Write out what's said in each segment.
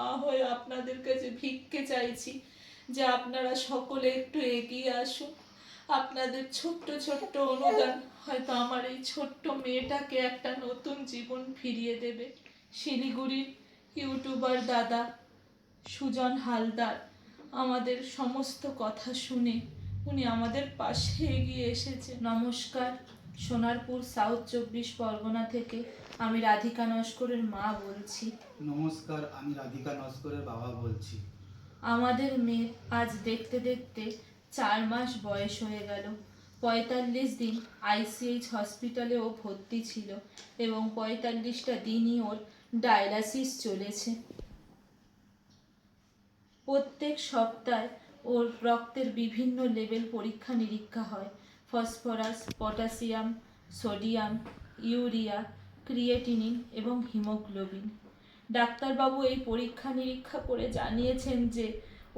মা হয়ে আপনাদের কাছে ভিক্ষে চাইছি যে আপনারা সকলে একটু এগিয়ে আসুন। আপনাদের ছোট্ট ছোট্ট অনুদান হয়তো আমার এই ছোট্ট মেয়েটাকে একটা নতুন জীবন ফিরিয়ে দেবে। শিলিগুড়ির ইউটিউবার দাদা সুজন হালদার আমাদের সমস্ত কথা শুনে উনি আমাদের পাশে এগিয়ে এসেছে। নমস্কার, সোনারপুর সাউথ 24 পরগনা থেকে আমি রাধিকা নস্করের মা বলছি। নমস্কার, আমি রাধিকা নস্করের বাবা বলছি। আমাদের মেয়ে আজ দেখতে দেখতে 4 মাস বয়স হয়ে গেল। 45 দিন আইসিএইচ হসপিটালে ও ভর্তি ছিল এবং 45টা দিনই ওর ডায়ালাসিস চলেছে। প্রত্যেক সপ্তাহে ওর রক্তের বিভিন্ন লেভেল পরীক্ষা নিরীক্ষা হয়। Phosphorus, potassium, sodium, urea, creatinine এবং হিমোগ্লোবিন। ডাক্তারবাবু এই পরীক্ষা নিরীক্ষা করে জানিয়েছেন যে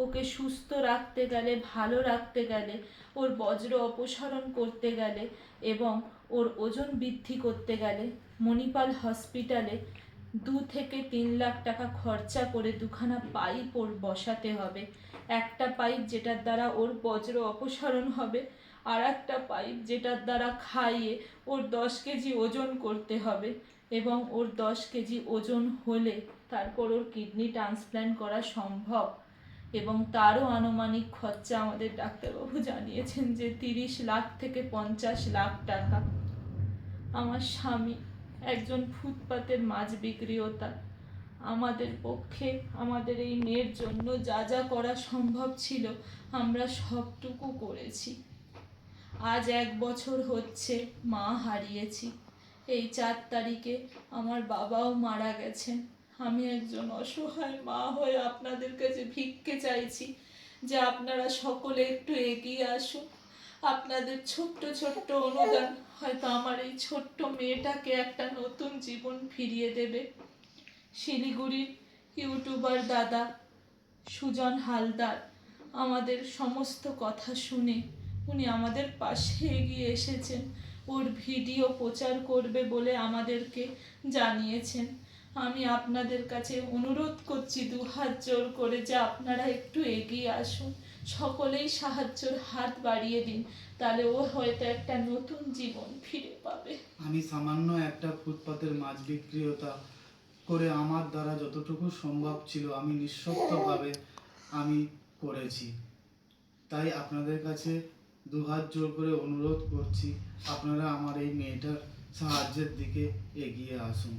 ওকে সুস্থ রাখতে গেলে, ভালো রাখতে গেলে, ওর বজ্র অপসারণ করতে গেলে এবং ওর ওজন বৃদ্ধি করতে গেলে মণিপাল হসপিটালে 2 থেকে 3 লাখ টাকা খরচা করে 2খানা পাইপ ওর বসাতে হবে। একটা পাইপ যেটার দ্বারা ওর বজ্র অপসারণ হবে, আর একটা পাইপ যেটার দ্বারা খাইয়ে ওর 10 কেজি ওজন করতে হবে এবং ওর 10 কেজি ওজন হলে তারপর ওর কিডনি ট্রান্সপ্ল্যান্ট করা সম্ভব। এবং তারও আনুমানিক খরচা আমাদের ডাক্তারবাবু জানিয়েছেন যে 30 লাখ থেকে 50 লাখ টাকা। আমার স্বামী একজন ফুটপাতের মাছ বিক্রেতা। আমাদের পক্ষে আমাদের এই মেয়ের জন্য যা যা করা সম্ভব ছিল আমরা সবটুকু করেছি। আজ 1 বছর হচ্ছে মা হারিয়েছি। এই 4 তারিখে আমার বাবাও মারা গেছেন। আমি একজন অসহায় মা হয়ে আপনাদের কাছে ভিক্ষে চাইছি যে আপনারা সকলে একটু এগিয়ে আসুন। আপনাদের ছোট্ট ছোট্ট অনুদান হয়তো আমার এই ছোট্ট মেয়েটাকে একটা নতুন জীবন ফিরিয়ে দেবে। শিলিগুড়ির ইউটিউবার দাদা সুজন হালদার আমাদের সমস্ত কথা শুনে উনি আমাদের পাশে এগিয়ে এসেছেন। ওর ভিডিও প্রচার করবে বলে আমাদেরকে জানিয়েছেন। আমি আপনাদের কাছে অনুরোধ করছি 2 হাত জোর করে যে আপনারা একটু এগিয়ে আসুন, সকলেই সাহায্যের হাত বাড়িয়ে দিন, তাহলে ও হয়তো একটা নতুন জীবন ফিরে পাবে। আমি সামান্য একটা ফুটপাতের মাছ বিক্রেতা করে আমার দ্বারা যতটুকু সম্ভব ছিল আমি নিঃস্বার্থভাবে আমি করেছি। তাই আপনাদের কাছে 2 হাত জোর করে অনুরোধ করছি, আপনারা আমার এই মেয়েটার সাহায্যের দিকে এগিয়ে আসুন।